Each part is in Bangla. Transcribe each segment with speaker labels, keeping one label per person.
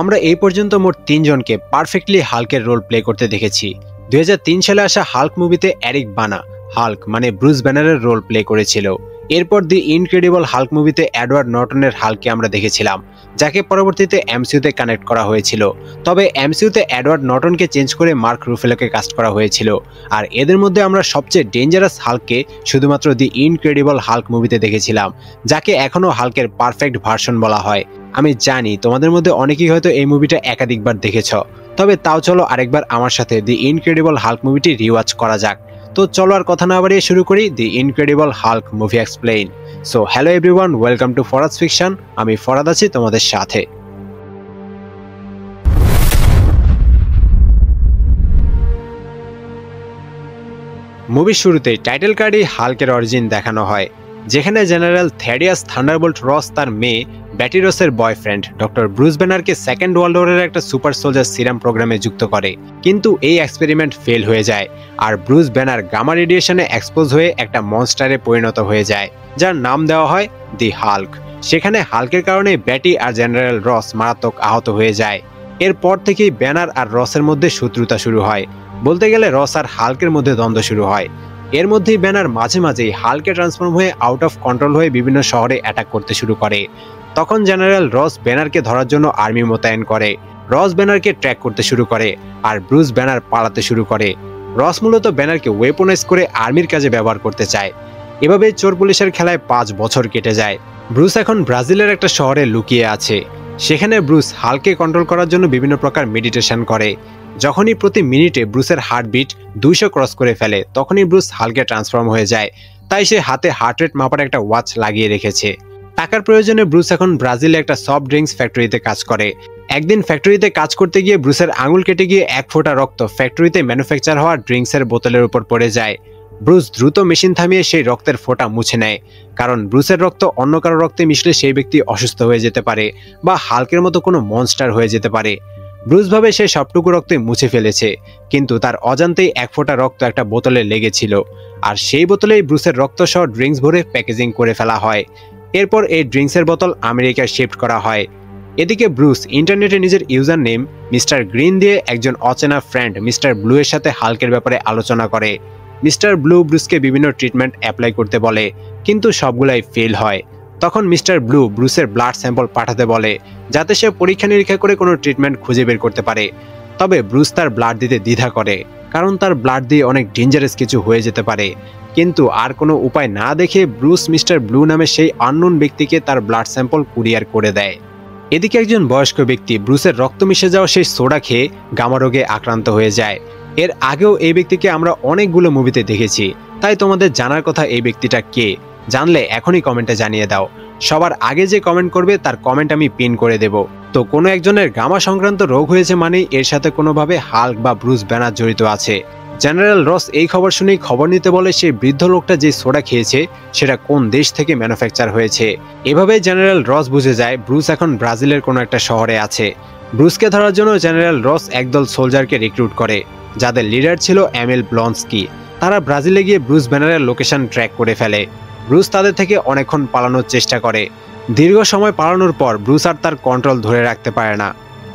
Speaker 1: আমরা এই পর্যন্ত মোট ৩ জনকে পারফেক্টলি হাল্কের রোল প্লে করতে দেখেছি। ২০০৩ সালে আসা হাল্ক মুভিতে এরিক বানা হাল্ক মানে ব্রুস ব্যানারের রোল প্লে করেছিল। এরপর দি ইনক্রেডিবল হাল্ক মুভিতে এডওয়ার্ড নর্টনের হাল্ককে আমরা দেখেছিলাম, যাকে পরবর্তীতে এমসিইউতে কানেক্ট করা হয়েছিল। তবে এমসিইউতে এডওয়ার্ড নর্টনকে চেঞ্জ করে মার্ক রুফেলোকে কাস্ট করা হয়েছিল। আর এদের মধ্যে আমরা সবচেয়ে ডেঞ্জারাস হাল্ককে শুধুমাত্র দি ইনক্রেডিবল হাল্ক মুভিতে দেখেছিলাম, যাকে এখনও হাল্কের পারফেক্ট ভার্সন বলা হয়। আমি জানি তোমাদের মধ্যে অনেকেই হয়তো এই মুভিটা একাধিকবার দেখেছ, তবে তাও চলো আরেকবার আমার সাথে দি ইনক্রেডিবল হাল্ক মুভিটি রিওয়াচ করা যাক। তো চলো আর কথা না বাড়িয়ে শুরু করি the incredible Hulk movie explain. So hello everyone, welcome to Farhad's fiction. আমি ফরাদ আছি তোমাদের সাথে। মুভির শুরুতেই টাইটেল কার্ডেই হাল্কের অরিজিন দেখানো হয়, যেখানে জেনারেল থেডিয়াস থান্ডারবোল্ট রস তার মেয়ে ব্যাটি রসের বয়ফ্রেন্ড ডক্টর ব্রুস ব্যানারকে সেকেন্ড ওয়ার্ল্ড ওয়ারের একটা সুপার সোলজার সিরাম প্রোগ্রামে যুক্ত করে। কিন্তু এই এক্সপেরিমেন্ট ফেল হয়ে যায় আর ব্রুস ব্যানার গামা রেডিয়েশনে এক্সপোজ হয়ে একটা মনস্টারে পরিণত হয়ে যায়, যার নাম দেওয়া হয় দি হাল্ক। সেখানে হাল্কের কারণে ব্যাটি আর জেনারেল রস মারাত্মক আহত হয়ে যায়। এরপর থেকেই ব্যানার আর রসের মধ্যে শত্রুতা শুরু হয়, বলতে গেলে রস আর হাল্কের মধ্যে দ্বন্দ্ব শুরু হয়। এর মধ্যেই ব্যানার মাঝে মাঝেই হাল্কে ট্রান্সফর্ম হয়ে আউট অফ কন্ট্রোল হয়ে বিভিন্ন শহরে অ্যাটাক করতে শুরু করে। তখন জেনারেল রস ব্যানারকে ধরার জন্য আর্মি মোতায়েন করে। রস ব্যানারকে ট্র্যাক করতে শুরু করে আর ব্রুস ব্যানার পালাতে শুরু করে। রস মূলত ব্যানারকে ওয়েপনাইজ করে আর্মির কাজে ব্যবহার করতে চায়। এভাবে চোর পুলিশের খেলায় 5 বছর কেটে যায়। ব্রুস এখন ব্রাজিলের একটা শহরে লুকিয়ে আছে। সেখানে ব্রুস হাল্কে কন্ট্রোল করার জন্য বিভিন্ন প্রকার মেডিটেশন করে। যখনই প্রতি মিনিটে ব্রুসের হার্টবিট 200 ক্রস করে ফেলে, তখনই ব্রুস হাল্কে ট্রান্সফর্ম হয়ে যায়। তাই সে হাতে হার্ট রেট মাপার একটা ওয়াচ লাগিয়ে রেখেছে। টাকার প্রয়োজনে ব্রুস এখন ব্রাজিলে একটা সফট ড্রিঙ্কস ফ্যাক্টরিতে কাজ করে। একদিন ফ্যাক্টরিতে কাজ করতে গিয়ে ব্রুসের আঙুল কেটে গিয়ে 1 ফোঁটা রক্ত ফ্যাক্টরিতে ম্যানুফ্যাকচার হওয়া ড্রিঙ্কসের বোতলের উপর পড়ে যায়। ব্রুস দ্রুত মেশিন থামিয়ে সেই রক্তের ফোঁটা মুছে নেয়, কারণ ব্রুসের রক্ত অন্য কারো রক্তে মিশলে সেই ব্যক্তি অসুস্থ হয়ে যেতে পারে বা হাল্কের মতো কোনো মনস্টার হয়ে যেতে পারে। ব্রুস ভাবে সে সবটুকু রক্তই মুছে ফেলেছে, কিন্তু তার অজান্তেই 1 ফোঁটা রক্ত একটা বোতলে লেগেছিল। আর সেই বোতলেই ব্রুসের রক্ত সহ ড্রিঙ্কস ভরে প্যাকেজিং করে ফেলা হয়। এরপর এই ড্রিঙ্কসের বোতল আমেরিকায় শিফট করা হয়। এদিকে ব্রুস ইন্টারনেটে নিজের ইউজার নেম মিস্টার গ্রিন দিয়ে একজন অচেনা ফ্রেন্ড মিস্টার ব্লু এর সাথে হাল্কের ব্যাপারে আলোচনা করে। মিস্টার ব্লু ব্রুসকে বিভিন্ন ট্রিটমেন্ট অ্যাপ্লাই করতে বলে, কিন্তু সবগুলাই ফেল হয়। তখন মিস্টার ব্লু ব্রুসের ব্লাড স্যাম্পল পাঠাতে বলে, যাতে সে পরীক্ষা নিরীক্ষা করে কোনো ট্রিটমেন্ট খুঁজে বের করতে পারে। তবে ব্রুস তার ব্লাড দিতে দ্বিধা করে, কারণ তার ব্লাড দিয়ে অনেক ডেঞ্জারাস কিছু হয়ে যেতে পারে। কিন্তু আর কোনো উপায় না দেখে ব্রুস মিস্টার ব্লু নামে সেই আননোন ব্যক্তিকে তার ব্লাড স্যাম্পল কুরিয়ার করে দেয়। এদিকে একজন বয়স্ক ব্যক্তি ব্রুসের রক্ত মিশে যাওয়া সেই সোডা খেয়ে গামা রোগে আক্রান্ত হয়ে যায়। এর আগেও এই ব্যক্তিকে আমরা অনেকগুলো মুভিতে দেখেছি, তাই তোমাদের জানার কথা এই ব্যক্তিটা কে, জানলে এখনই কমেন্টে জানিয়ে দাও। সবার আগে যে কমেন্ট করবে তার কমেন্ট আমি পিন করে দেব। তো কোনো একজনের গামা সংক্রান্ত রোগ হয়েছে মানেই এর সাথে কোনোভাবে হাল্ক বা ব্রুস ব্যানার জড়িত আছে। জেনারেল রস এই খবর শুনেই খবর নিতে বলে সেই বৃদ্ধ লোকটা যে সোডা খেয়েছে সেটা কোন দেশ থেকে ম্যানুফ্যাকচার হয়েছে। এভাবে জেনারেল রস বুঝে যায় ব্রুস এখন ব্রাজিলের কোনো একটা শহরে আছে। ব্রুসকে ধরার জন্য জেনারেল রস একদল সোলজারকে রিক্রুট করে, যাদের লিডার ছিল এমিল ব্লন্সকি। তারা ব্রাজিলে গিয়ে ব্রুস ব্যানারের লোকেশন ট্র্যাক করে ফেলে। ব্রুস তাদের থেকে অনেকক্ষণ পালানোর চেষ্টা করে। দীর্ঘ সময় পালানোর পর ব্রুস আর তার কন্ট্রোল ধরে রাখতে পারে না।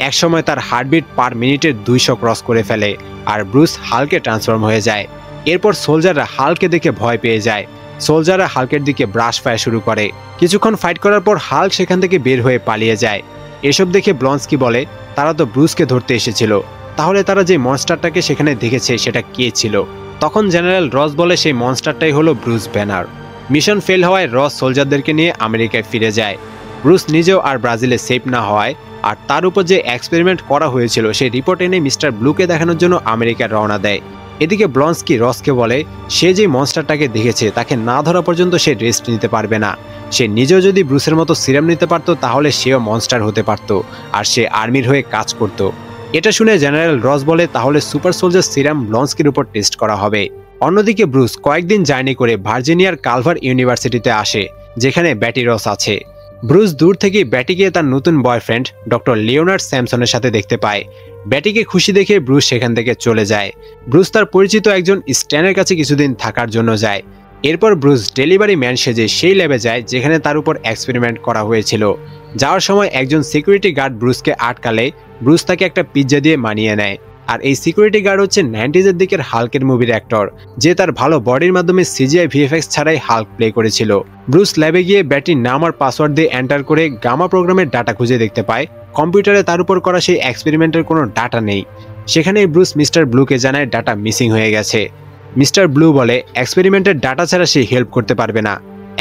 Speaker 1: একসময় তার হার্টবিট পার মিনিটে 200 ক্রস করে ফেলে আর ব্রুস হাল্কে ট্রান্সফর্ম হয়ে যায়। এরপর সোলজাররা হাল্কে দেখে ভয় পেয়ে যায়। সোলজাররা হাল্কের দিকে ব্রাশ ফায়ার শুরু করে। কিছুক্ষণ ফাইট করার পর হাল্ক সেখান থেকে বের হয়ে পালিয়ে যায়। এসব দেখে ব্লন্সকি বলে, তারা তো ব্রুসকে ধরতে এসেছিল, তাহলে তারা যে মনস্টারটাকে সেখানে দেখেছে সেটা কে ছিল? তখন জেনারেল রস বলে সেই মনস্টারটাই হলো ব্রুস ব্যানার। মিশন ফেল হওয়ায় রস সোলজারদেরকে নিয়ে আমেরিকায় ফিরে যায়। ব্রুস নিজেও আর ব্রাজিলে সেফ না হওয়ায় আর তার উপর যে এক্সপেরিমেন্ট করা হয়েছিল সেই রিপোর্ট এনে মিস্টার ব্লুকে দেখানোর জন্য আমেরিকায় রওনা দেয়। এদিকে ব্লন্সকি রসকে বলে, সে যে মনস্টারটাকে দেখেছে তাকে না ধরা পর্যন্ত সে রেস্ট নিতে পারবে না। সে নিজেও যদি ব্রুসের মতো সিরাম নিতে পারতো তাহলে সেও মনস্টার হতে পারতো আর সে আর্মির হয়ে কাজ করত। এটা শুনে জেনারেল রস বলে, তাহলে সুপার সোলজার সিরাম ব্লন্সকির উপর টেস্ট করা হবে। অন্যদিকে ব্রুস কয়েকদিন জার্নি করে ভার্জিনিয়ার কালভার ইউনিভার্সিটিতে আসে, যেখানে ব্যাটি রস আছে। ব্রুস দূর থেকে ব্যাটিকে তার নতুন বয়ফ্রেন্ড ডক্টর লিওনার্ড স্যামসনের সাথে দেখতে পায়। ব্যাটিকে খুশি দেখে ব্রুস সেখান থেকে চলে যায়। ব্রুস তার পরিচিত একজন স্ট্যানের কাছে কিছুদিন থাকার জন্য যায়। এরপর ব্রুস ডেলিভারি ম্যান সেজে সেই ল্যাবে যায় যেখানে তার উপর এক্সপেরিমেন্ট করা হয়েছিল। যাওয়ার সময় একজন সিকিউরিটি গার্ড ব্রুসকে আটকালে ব্রুস তাকে একটা পিৎজা দিয়ে মানিয়ে নেয়। আর এই সিকিউরিটি গার্ড হচ্ছে 90s-এর দিকের হাল্কের মুভির অ্যাক্টর, যে তার ভালো বডির মাধ্যমে সিজিআই ভিএফএক্স ছাড়াই হাল্ক প্লে করেছিল। ব্রুস ল্যাবে গিয়ে ব্যাটির নাম আর পাসওয়ার্ড দিয়ে এন্টার করে গামা প্রোগ্রামের ডাটা খুঁজে দেখতে পায় কম্পিউটারে তার উপর করা সেই এক্সপেরিমেন্টের কোনো ডাটা নেই। সেখানেই ব্রুস মিস্টার ব্লুকে জানায় ডাটা মিসিং হয়ে গেছে। মিস্টার ব্লু বলে এক্সপেরিমেন্টের ডাটা ছাড়া সে হেল্প করতে পারবে না,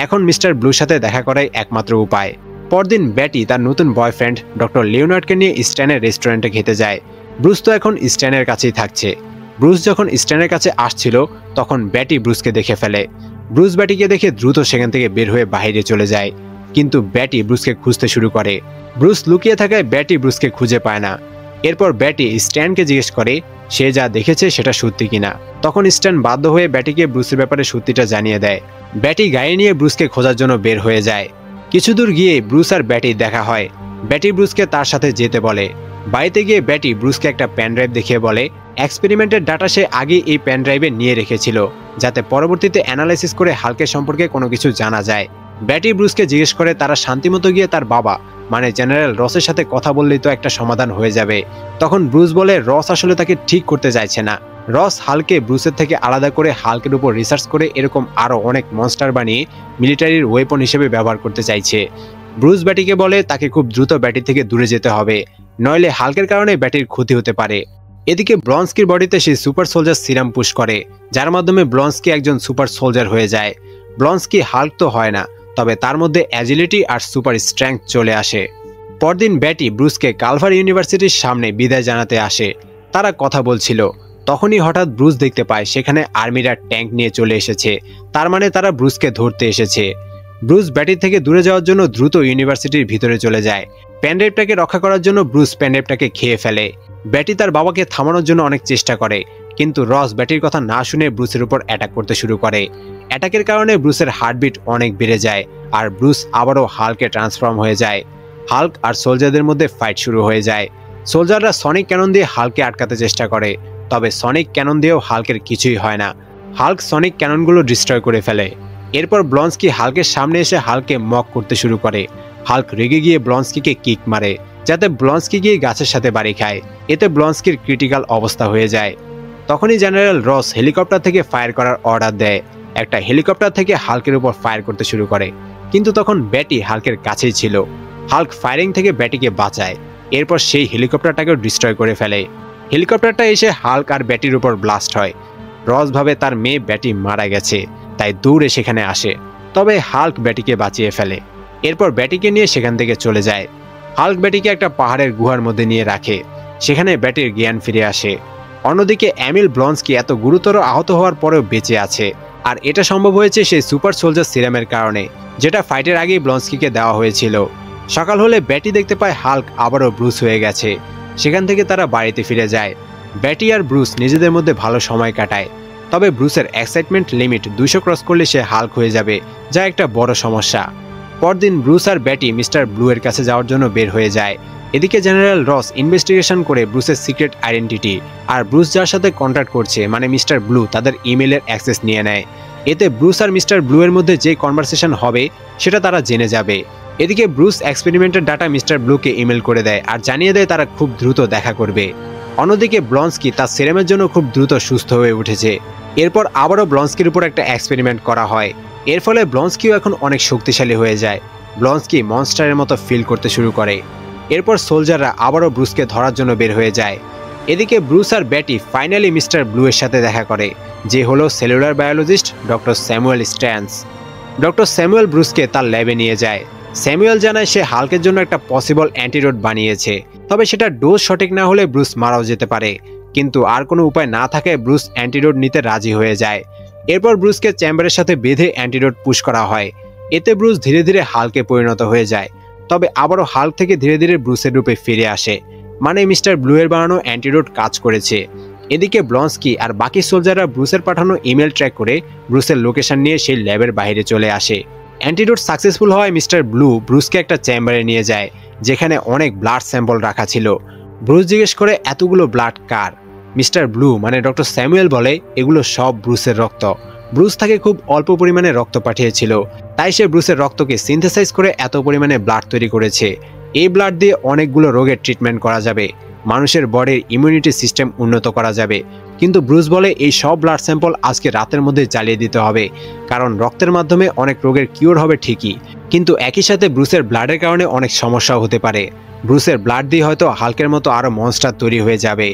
Speaker 1: এখন মিস্টার ব্লুর সাথে দেখা করাই একমাত্র উপায়। পরদিন ব্যাটি তার নতুন বয়ফ্রেন্ড ডক্টর লিওনার্ডকে নিয়ে স্ট্যানের রেস্টুরেন্টে খেতে যায়। ব্রুস তো এখন স্ট্যানের কাছেই থাকছে। ব্রুস যখন স্ট্যানের কাছে আসছিল তখন ব্যাটি ব্রুসকে দেখে ফেলে। ব্রুস ব্যাটিকে দেখে দ্রুত সেখান থেকে বের হয়ে বাইরে চলে যায়, কিন্তু ব্যাটি ব্রুসকে খুঁজতে শুরু করে। ব্রুস লুকিয়ে থাকায় ব্যাটি ব্রুসকে খুঁজে পায় না। এরপর ব্যাটি স্ট্যানকে জিজ্ঞেস করে সে যা দেখেছে সেটা সত্যি কিনা। তখন স্ট্যান বাধ্য হয়ে ব্যাটিকে ব্রুসের ব্যাপারে সত্যিটা জানিয়ে দেয়। ব্যাটি গাড়ি নিয়ে ব্রুসকে খোঁজার জন্য বের হয়ে যায়। কিছু দূর গিয়ে ব্রুস আর ব্যাটির দেখা হয়। ব্যাটি ব্রুসকে তার সাথে যেতে বলে। বাড়িতে গিয়ে ব্যাটি ব্রুসকে একটা প্যান ড্রাইভ দেখিয়ে বলে এক্সপেরিমেন্টের ডাটা সে আগে এই প্যান ড্রাইভে নিয়ে রেখেছিল, যাতে পরবর্তীতে অ্যানালাইসিস করে হাল্কের সম্পর্কে কোনো কিছু জানা যায়। ব্যাটি ব্রুসকে জিজ্ঞেস করে তারা শান্তিমতো গিয়ে তার বাবা মানে জেনারেল রসের সাথে কথা বললেই তো একটা সমাধান হয়ে যাবে। তখন ব্রুস বলে রস আসলে তাকে ঠিক করতে চাইছে না। রস হাল্কে ব্রুসের থেকে আলাদা করে হাল্কের উপর রিসার্চ করে এরকম আরও অনেক মনস্টার বানিয়ে মিলিটারির ওয়েপন হিসেবে ব্যবহার করতে চাইছে। ব্রুস ব্যাটিকে বলে তাকে খুব দ্রুত ব্যাটি থেকে দূরে যেতে হবে, নইলে হাল্কের কারণে ব্যাটির ক্ষতি হতে পারে। এদিকে ব্লন্সকির বডিতে সে সুপার সোলজার সিরাম পুশ করে, যার মাধ্যমে ব্লন্সকি একজন সুপার সোলজার হয়ে যায়। ব্লন্সকি হাল্ক তো হয় না, তবে তার মধ্যে অ্যাজিলিটি আর সুপার স্ট্রেংথ চলে আসে। পরদিন ব্যাটি ব্রুসকে কালভার ইউনিভার্সিটির সামনে বিদায় জানাতে আসে। তারা কথা বলছিল, তখনই হঠাৎ ব্রুস দেখতে পায় সেখানে আর্মিরা ট্যাঙ্ক নিয়ে চলে এসেছে। তার মানে তারা ব্রুসকে ধরতে এসেছে। ব্রুস ব্যাটি থেকে দূরে যাওয়ার জন্য দ্রুত ইউনিভার্সিটির ভিতরে চলে যায়। প্যানড্রাইভটাকে রক্ষা করার জন্য ব্রুস প্যানড্রাইভটাকে খেয়ে ফেলে। ব্যাটি তার বাবাকে থামানোর জন্য অনেক চেষ্টা করে, কিন্তু রস ব্যাটির কথা না শুনে ব্রুসের উপর অ্যাটাক করতে শুরু করে। অ্যাটাকের কারণে ব্রুসের হার্টবিট অনেক বেড়ে যায় আর ব্রুস আবারও হাল্কে ট্রান্সফর্ম হয়ে যায়। হাল্ক আর সোলজারদের মধ্যে ফাইট শুরু হয়ে যায়। সোলজাররা সনিক ক্যানন দিয়ে হাল্কে আটকাতে চেষ্টা করে, তবে সনিক ক্যানন দিয়েও হাল্কের কিছুই হয় না। হাল্ক সনিক ক্যাননগুলো ডিস্ট্রয় করে ফেলে। এরপর ব্লন্সকি হাল্কের সামনে এসে হাল্কে মক করতে শুরু করে। হাল্ক রেগে গিয়ে ব্লন্সকিকে কিক মারে, যাতে ব্লন্সকি গিয়ে গাছের সাথে বাড়ি খায়। এতে ব্লন্সকির ক্রিটিক্যাল অবস্থা হয়ে যায়। তখনই জেনারেল রস হেলিকপ্টার থেকে ফায়ার করার অর্ডার দেয়। একটা হেলিকপ্টার থেকে হাল্কের উপর ফায়ার করতে শুরু করে, কিন্তু তখন ব্যাটি হাল্কের কাছেই ছিল। হাল্ক ফায়ারিং থেকে ব্যাটিকে বাঁচায়। এরপর সেই হেলিকপ্টারটাকেও ডিস্ট্রয় করে ফেলে। হেলিকপ্টারটা এসে হাল্ক আর ব্যাটির উপর ব্লাস্ট হয়। রস ভাবে তার মেয়ে ব্যাটি মারা গেছে, তাই দৌড়ে সেখানে আসে, তবে হাল্ক ব্যাটিকে বাঁচিয়ে ফেলে। এরপর ব্যাটিকে নিয়ে সেখান থেকে চলে যায়। হাল্ক ব্যাটিকে একটা পাহাড়ের গুহার মধ্যে নিয়ে রাখে, সেখানে ব্যাটির জ্ঞান ফিরে আসে। অন্যদিকে অ্যামিল ব্লন্সকি এত গুরুতর আহত হওয়ার পরেও বেঁচে আছে, আর এটা সম্ভব হয়েছে সেই সুপার সোলজার সিরামের কারণে, যেটা ফাইটের আগেই ব্লন্সকিকে দেওয়া হয়েছিল। সকাল হলে ব্যাটি দেখতে পায় হাল্ক আবারও ব্রুস হয়ে গেছে। সেখান থেকে তারা বাড়িতে ফিরে যায়। ব্যাটি আর ব্রুস নিজেদের মধ্যে ভালো সময় কাটায়, তবে ব্রুসের এক্সাইটমেন্ট লিমিট 200 ক্রস করলে সে হাল্ক হয়ে যাবে, যা একটা বড় সমস্যা। পরদিন ব্রুস আর ব্যাটি মিস্টার ব্লু এর কাছে যাওয়ার জন্য বের হয়ে যায়। এদিকে জেনারেল রস ইনভেস্টিগেশন করে ব্রুসের সিক্রেট আইডেন্টিটি আর ব্রুস যার সাথে কন্ট্যাক্ট করছে মানে মিস্টার ব্লু তাদের ইমেলের অ্যাক্সেস নিয়ে নেয়। এতে ব্রুস আর মিস্টার ব্লু এর মধ্যে যে কনভারসেশন হবে সেটা তারা জেনে যাবে। এদিকে ব্রুস এক্সপেরিমেন্টের ডাটা মিস্টার ব্লুকে ইমেল করে দেয় আর জানিয়ে দেয় তারা খুব দ্রুত দেখা করবে। অন্যদিকে ব্লন্সকি তার সিরামের জন্য খুব দ্রুত সুস্থ হয়ে উঠেছে। এরপর আবারও ব্লন্সকির উপর একটা এক্সপেরিমেন্ট করা হয়। এর ফলে ব্লন্সকিও এখন অনেক শক্তিশালী হয়ে যায়। ব্লন্সকি মনস্টারের মতো ফিল করতে শুরু করে। এরপর সোলজাররা আবারও ব্রুসকে ধরার জন্য বের হয়ে যায়। এদিকে ব্রুস আর ব্যাটি ফাইনালি মিস্টার ব্লু এর সাথে দেখা করে, যে হলো cellular biologist doctor Samuel Sterns. Doctor Samuel ব্রুসকে তার ল্যাবে নিয়ে যায়। স্যামুয়েল জানায় সে হাল্কের জন্য একটা পসিবল অ্যান্টিডোট বানিয়েছে, তবে সেটা ডোজ সঠিক না হলে ব্রুস মারাও যেতে পারে। কিন্তু আর কোনো উপায় না থাকায় ব্রুস অ্যান্টিডোট নিতে রাজি হয়ে যায়। এরপর ব্রুসকে চেম্বারের সাথে বেঁধে অ্যান্টিডোট পুশ করা হয়। এতে ব্রুস ধীরে ধীরে হাল্কে পরিণত হয়ে যায়, তবে আবারও হাল্ক থেকে ধীরে ধীরে ব্রুসের রূপে ফিরে আসে, মানে মিস্টার ব্লু এর বানানো অ্যান্টিডোট কাজ করেছে। এদিকে ব্লন্সকি আর বাকি সোলজাররা ব্রুসের পাঠানো ইমেল ট্র্যাক করে ব্রুসের লোকেশন নিয়ে সেই ল্যাবের বাইরে চলে আসে। অ্যান্টিডোট সাকসেসফুল হওয়ায় মিস্টার ব্লু ব্রুসকে একটা চেম্বারে নিয়ে যায়, যেখানে অনেক ব্লাড স্যাম্পল রাখা ছিল। ব্রুস জিজ্ঞেস করে এতগুলো ব্লাড কার। মিস্টার ব্লু মানে ডক্টর স্যামুয়েল বলে এগুলো সব ব্রুসের রক্ত। ব্রুস তাকে খুব অল্প পরিমাণে রক্ত পাঠিয়েছিল, তাই সে ব্রুসের রক্তকে সিনথেসাইজ করে এত পরিমাণে ব্লাড তৈরি করেছে। এই ব্লাড দিয়ে অনেকগুলো রোগের ট্রিটমেন্ট করা যাবে, মানুষের বডির ইমিউনিটি সিস্টেম উন্নত করা যাবে। কিন্তু ব্রুস বলে এই সব ব্লাড স্যাম্পল আজকে রাতের মধ্যে জ্বালিয়ে দিতে হবে, কারণ রক্তের মাধ্যমে অনেক রোগের কিওর হবে ঠিকই, কিন্তু একই সাথে ব্রুসের ব্লাডের কারণে অনেক সমস্যাও হতে পারে। ব্রুসের ব্লাড দিয়ে হয়তো হাল্কের মতো আরো মনস্টার তৈরি হয়ে যাবে।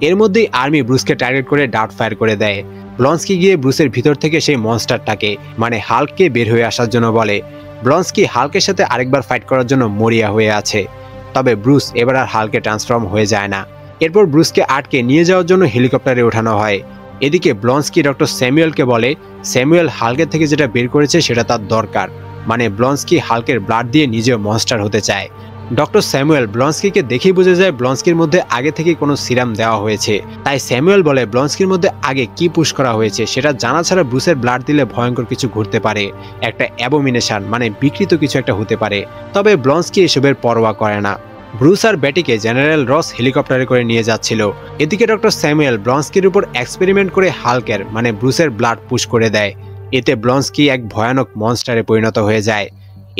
Speaker 1: এর মধ্যেই আর্মি ব্রুসকে টার্গেট করে ডার্ট ফায়ার করে দেয়। ব্লন্সকি গিয়ে ব্রুসের ভিতর থেকে সেই মনস্টারটাকে মানে হাল্ককে বের হয়ে আসার জন্য বলে। ব্লন্সকি হাল্কের সাথে আরেকবার ফাইট করার জন্য মরিয়া হয়ে আছে। তবে ব্রুস এবার আর হাল্কে ট্রান্সফর্ম হয়ে যায় না। এরপর ব্রুসকে আটকে নিয়ে যাওয়ার জন্য হেলিকপ্টারে ওঠানো হয়। এদিকে ব্লন্সকি ডক্টর স্যামুয়েলকে বলে স্যামুয়েল হাল্কের থেকে যেটা বের করেছে সেটা তার দরকার, মানে ব্লন্সকি হাল্কের ব্লাড দিয়ে নিজেও মনস্টার হতে চায়। ডক্টর স্যামুয়েল ব্লন্সকিকে দেখেই বুঝে যায় ব্লন্সকির মধ্যে আগে থেকে কোনো সিরাম দেওয়া হয়েছে। তাই স্যামুয়েল বলে ব্লন্সকির মধ্যে আগে কি পুশ করা হয়েছে সেটা জানা ছাড়া ব্রুসের ব্লাড দিলে ভয়ঙ্কর কিছু ঘটতে পারে, একটা অ্যাবোমিনেশন মানে বিকৃত কিছু একটা হতে পারে। তবে ব্লন্সকি এসবের পরোয়া করে না। ব্রুস আর ব্যাটিকে জেনারেল রস হেলিকপ্টারে করে নিয়ে যাচ্ছিল। এদিকে ডক্টর স্যামুয়েল ব্লন্সকির উপর এক্সপেরিমেন্ট করে হাল্কের মানে ব্রুসের ব্লাড পুশ করে দেয়। এতে ব্লন্সকি এক ভয়ানক মনস্টারে পরিণত হয়ে যায়।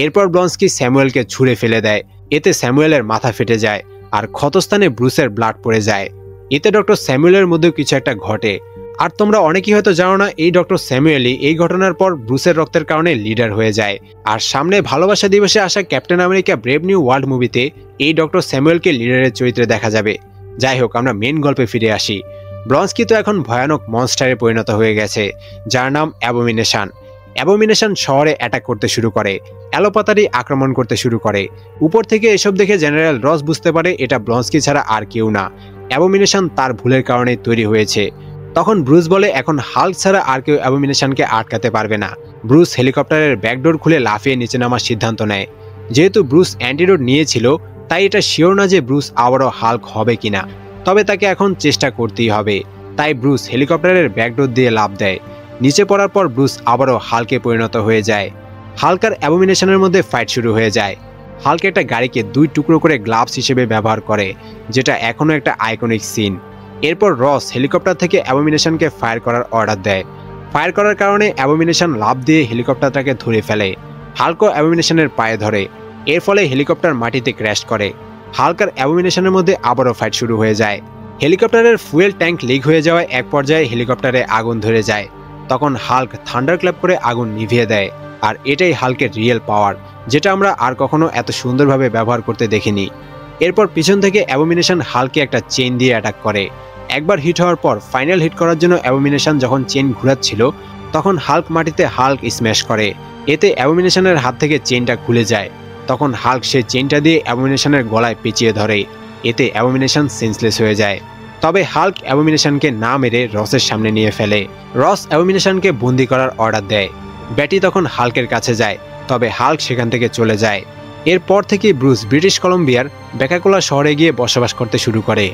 Speaker 1: এরপর ব্লন্সকি স্যামুয়েলকে ছুঁড়ে ফেলে দেয়। এতে স্যামুয়েলের মাথা ফেটে যায় আর ক্ষতস্থানে ব্রুসের ব্লাড পড়ে যায়। এতে ডক্টর স্যামুয়েলের মধ্যেও কিছু একটা ঘটে। আর তোমরা অনেকেই হয়তো জানো না, এই ডক্টর স্যামুয়েলই এই ঘটনার পর ব্রুসের রক্তের কারণে লিডার হয়ে যায়। আর সামনে ভালোবাসা দিবসে আসা captain America brave new world মুভিতে এই ডক্টর স্যামুয়েলকে লিডারের চরিত্রে দেখা যাবে। যাই হোক, আমরা মেন গল্পে ফিরে আসি। ব্লন্সকি তো এখন ভয়ানক মনস্টারে পরিণত হয়ে গেছে, যার নাম অ্যাবোমিনেশন। অ্যাবোমিনেশন শহরে অ্যাটাক করতে শুরু করে, অ্যালোপাতারি আক্রমণ করতে শুরু করে। উপর থেকে এসব দেখে জেনারেল রস বুঝতে পারে এটা ব্লন্সকি ছাড়া আর কেউ না, অ্যাবোমিনেশন তার ভুলের কারণে তৈরি হয়েছে। তখন ব্রুস বলে এখন হাল্ক ছাড়া আর কেউ অ্যাবোমিনেশনকে আটকাতে পারবে না। ব্রুস হেলিকপ্টারের ব্যাকডোর খুলে লাফিয়ে নিচে নামার সিদ্ধান্ত নেয়। যেহেতু ব্রুস অ্যান্টিডোট নিয়েছিল, তাই এটা শিওর না যে ব্রুস আবারও হাল্ক হবে কিনা, তবে তাকে এখন চেষ্টা করতেই হবে। তাই ব্রুস হেলিকপ্টারের ব্যাকডোর দিয়ে লাফ দেয়। নিচে পড়ার পর ব্রুস আবারও হাল্কে পরিণত হয়ে যায়। হাল্ক আর অ্যাবোমিনেশনের মধ্যে ফাইট শুরু হয়ে যায়। হাল্ক একটা গাড়িকে 2 টুকরো করে গ্লাভস হিসেবে ব্যবহার করে, যেটা এখনো একটা আইকনিক সিন। এরপর রস হেলিকপ্টার থেকে অ্যাবোমিনেশনকে ফায়ার করার অর্ডার দেয়। ফায়ার করার কারণে অ্যাবোমিনেশন লাফ দিয়ে হেলিকপ্টারটাকে ধরে ফেলে। হাল্কও অ্যাবোমিনেশনের পায়ে ধরে। এর ফলে হেলিকপ্টার মাটিতে ক্র্যাশ করে। হাল্ক আর অ্যাবোমিনেশনের মধ্যে আবারও ফাইট শুরু হয়ে যায়। হেলিকপ্টারের ফুয়েল ট্যাঙ্ক লিক হয়ে যাওয়ায় এক পর্যায়ে হেলিকপ্টারে আগুন ধরে যায়। তখন হাল্ক থান্ডার ক্ল্যাপ করে আগুন নিভিয়ে দেয়। আর এটাই হাল্কের রিয়েল পাওয়ার, যেটা আমরা আর কখনো এত সুন্দরভাবে ব্যবহার করতে দেখিনি। এরপর পিছন থেকে অ্যাবোমিনেশন হাল্কে একটা চেইন দিয়ে অ্যাটাক করে। একবার হিট হওয়ার পর ফাইনাল হিট করার জন্য অ্যাবোমিনেশন যখন চেইন ঘুরাচ্ছিল, তখন হাল্ক মাটিতে হাল্ক স্ম্যাশ করে। এতে অ্যাবোমিনেশনের হাত থেকে চেইনটা খুলে যায়। তখন হাল্ক সেই চেইনটা দিয়ে অ্যাবোমিনেশনের গলায় পেঁচিয়ে ধরে। এতে অ্যাবোমিনেশন সেন্সলেস হয়ে যায়। তবে হাল্ক অ্যাবোমিনেশনকে না মেরে রসের সামনে নিয়ে ফেলে। রস অ্যাবোমিনেশনকে বন্দি করার অর্ডার দেয়। ব্যাটি তখন হাল্কের কাছে যায়, তবে হাল্ক সেখান থেকে চলে যায়। এরপর থেকে ব্রুস ব্রিটিশ কলম্বিয়ার বেকাকোলা শহরে গিয়ে বসবাস করতে শুরু করে।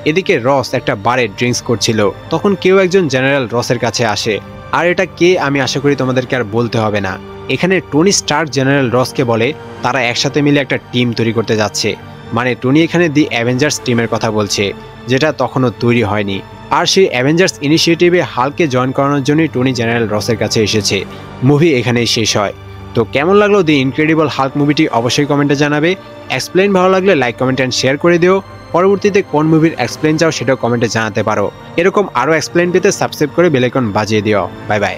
Speaker 1: এদিকে রস একটা বারে ড্রিঙ্কস করছিল, তখন কেউ একজন জেনারেল রসের কাছে আসে। আর এটা কে আমি আশা করি তোমাদেরকে আর বলতে হবে না। এখানে টনি স্টার্ক জেনারেল রসকে বলে তারা একসাথে মিলে একটা টিম তৈরি করতে যাচ্ছে, মানে টনি এখানে দি অ্যাভেঞ্জার্স টিমের কথা বলছে, যেটা তখনও তৈরি হয়নি। আর সেই অ্যাভেঞ্জার্স ইনিশিয়েটিভে হাল্ককে জয়েন করানোর জন্যই টনি জেনারেল রসের কাছে এসেছে। মুভি এখানেই শেষ হয়। তো কেমন লাগলো দি ইনক্রেডিবল হাল্ক মুভিটি অবশ্যই কমেন্টে জানাবে। এক্সপ্লেইন ভালো লাগলে লাইক, কমেন্ট অ্যান্ড শেয়ার করে দিও। পরবর্তীতে কোন মুভির এক্সপ্লেইন চাও সেটাও কমেন্টে জানাতে পারো। এরকম আরও এক্সপ্লেইন পেতে সাবস্ক্রাইব করে বেল আইকন বাজিয়ে দিও। Bye bye.